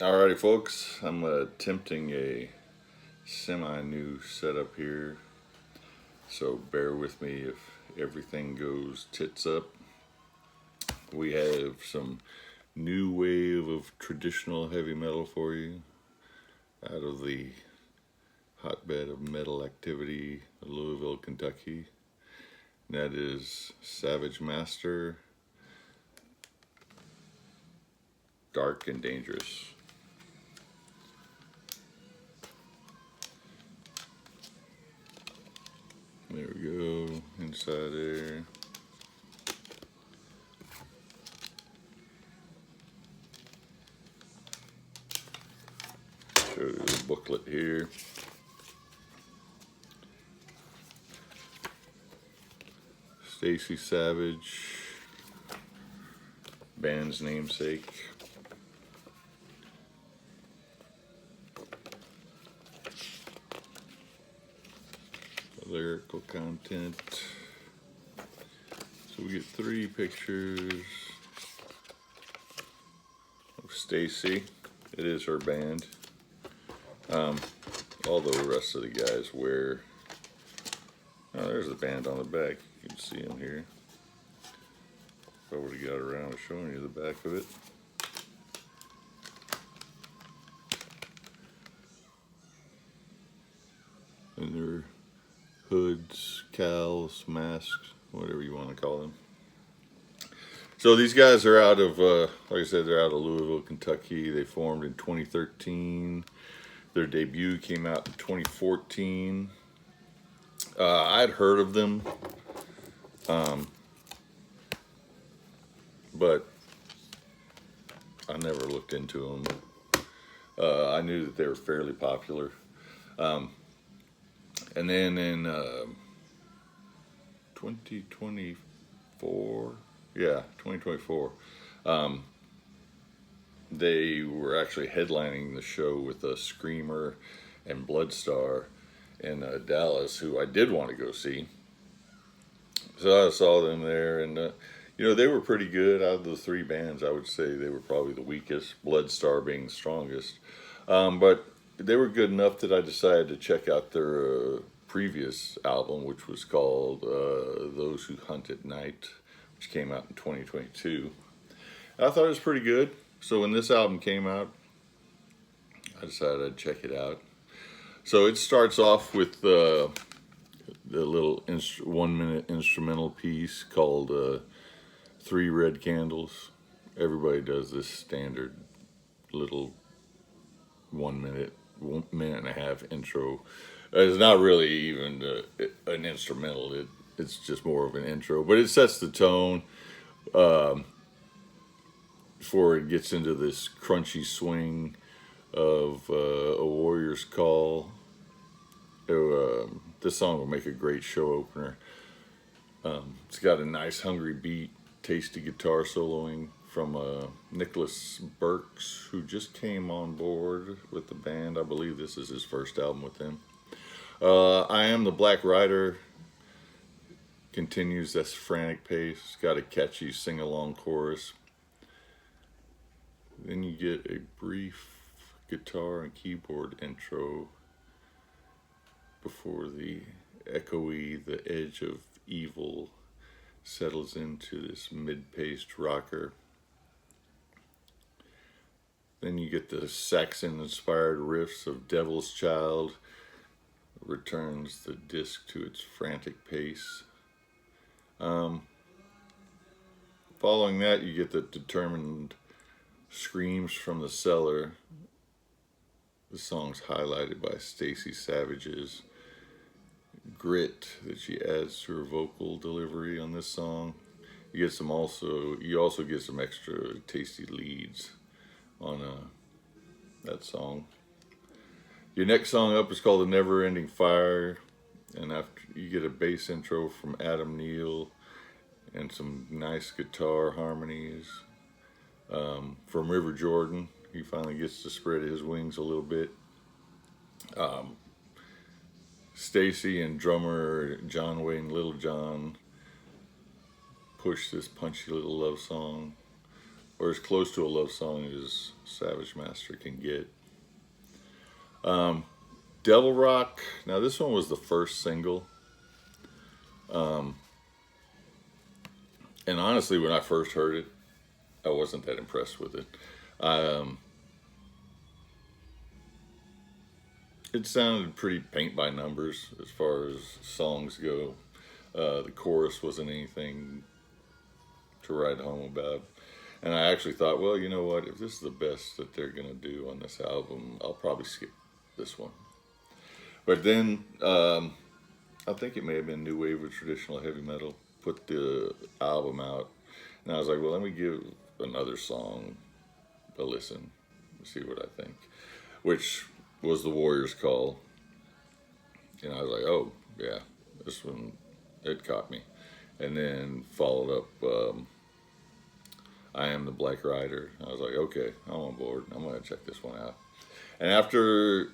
Alrighty, folks, I'm attempting a semi-new setup here, so bear with me if everything goes tits up. We have some new wave of traditional heavy metal for you out of the hotbed of metal activity, Louisville, Kentucky. And that is Savage Master, Dark and Dangerous. There we go, inside there. Show you the booklet here. Stacey Savage, band's namesake. Lyrical content. So we get 3 pictures of Stacey. It is her band. All the rest of the guys wear. Oh, there's the band on the back. You can see them here. If I were to get around to showing you the back of it. And their hoods, cowls, masks, whatever you want to call them. So these guys are out of, like I said, they're out of Louisville, Kentucky. They formed in 2013. Their debut came out in 2014. I'd heard of them, but I never looked into them. I knew that they were fairly popular. And then in 2024, they were actually headlining the show with a Screamer and Bloodstar in Dallas, who I did want to go see. So I saw them there, and they were pretty good. Out of the 3 bands, I would say they were probably the weakest, Bloodstar being the strongest. But they were good enough that I decided to check out their previous album, which was called Those Who Hunt at Night, which came out in 2022. I thought it was pretty good. So when this album came out, I decided I'd check it out. So it starts off with the little 1-minute instrumental piece called 3 Red Candles. Everybody does this standard little 1 minute and a half intro. It's not really even an instrumental. It's just more of an intro, but it sets the tone before it gets into this crunchy swing of A Warrior's Call. This song will make a great show opener. It's got a nice hungry beat, tasty guitar soloing from Nicholas Burks, who just came on board with the band. I believe this is his first album with them. I Am the Black Rider continues this frantic pace. It's got a catchy sing-along chorus. Then you get a brief guitar and keyboard intro before the echoey The Edge of Evil settles into this mid-paced rocker. Then you get the Saxon-inspired riffs of Devil's Child, returns the disc to its frantic pace. Following that, you get the determined screams from the cellar. The song's highlighted by Stacey Savage's grit that she adds to her vocal delivery on this song. You also get some extra tasty leads on that song. Your next song up is called The Never Ending Fire, and after you get a bass intro from Adam Neal and some nice guitar harmonies from River Jordan. He finally gets to spread his wings a little bit. Stacey and drummer John Wayne Littlejohn push this punchy little love song or as close to a love song as Savage Master can get. Devil Rock. Now this one was the first single. And honestly, when I first heard it, I wasn't that impressed with it. It sounded pretty paint by numbers as far as songs go. The chorus wasn't anything to write home about. And I actually thought, well, you know what? If this is the best that they're going to do on this album, I'll probably skip this one. But then, I think it may have been New Wave of Traditional Heavy Metal put the album out. And I was like, well, let me give another song a listen, see what I think. Which was The Warrior's Call. And I was like, oh, yeah, this one, it caught me. And then followed up, I Am the Black Rider. I was like, okay, I'm on board. I'm going to check this one out. And after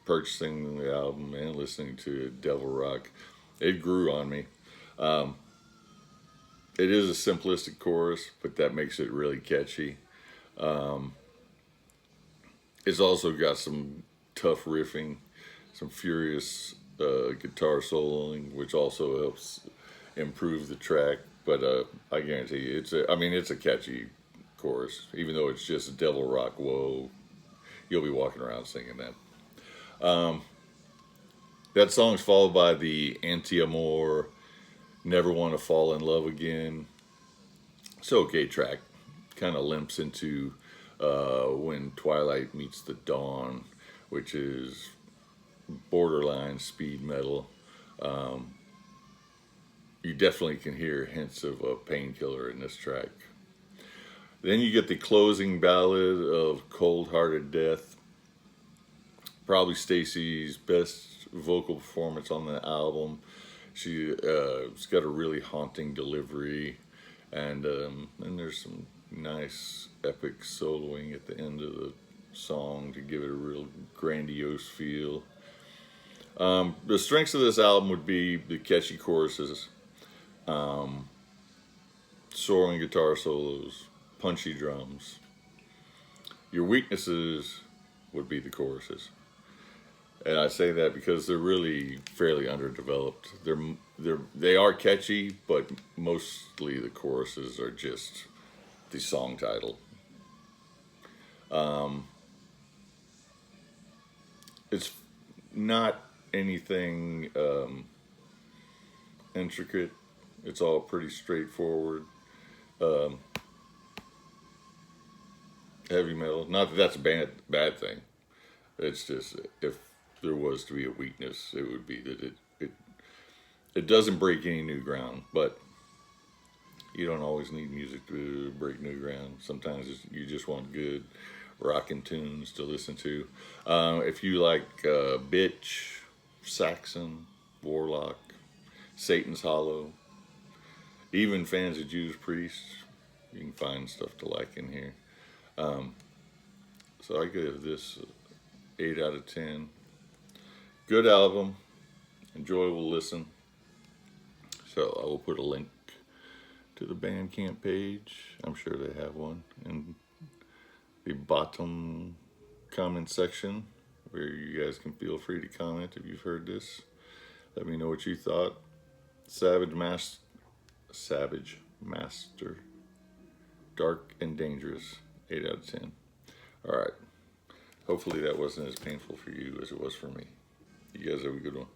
purchasing the album and listening to Devil Rock, it grew on me. It is a simplistic chorus, but that makes it really catchy. It's also got some tough riffing, some furious guitar soloing, which also helps improve the track. But I guarantee you, it's a catchy chorus. Even though it's just Devil Rock, whoa, you'll be walking around singing that. That song's followed by the Anti-Amor, Never Want to Fall in Love Again. It's an okay track. Kind of limps into When Twilight Meets the Dawn, which is borderline speed metal. You definitely can hear hints of a Painkiller in this track. Then you get the closing ballad of Cold Hearted Death. Probably Stacey's best vocal performance on the album. She's got a really haunting delivery, and there's some nice epic soloing at the end of the song to give it a real grandiose feel. The strengths of this album would be the catchy choruses, soaring guitar solos, punchy drums. Your weaknesses would be the choruses. And I say that because they're really fairly underdeveloped. They are catchy, but mostly the choruses are just the song title. It's not anything intricate. It's all pretty straightforward. Heavy metal. Not that that's a bad thing. It's just, if there was to be a weakness, it would be that it doesn't break any new ground. But you don't always need music to break new ground. Sometimes you just want good rockin' tunes to listen to. If you like Bitch, Saxon, Warlock, Satan's Hollow, even fans of Judas Priest, you can find stuff to like in here. So I give this 8 out of 10. Good album, enjoyable listen. So I will put a link to the Bandcamp page. I'm sure they have one in the bottom comment section, where you guys can feel free to comment if you've heard this. Let me know what you thought. Savage Master, Dark and Dangerous, 8 out of 10. All right. Hopefully that wasn't as painful for you as it was for me. You guys have a good one.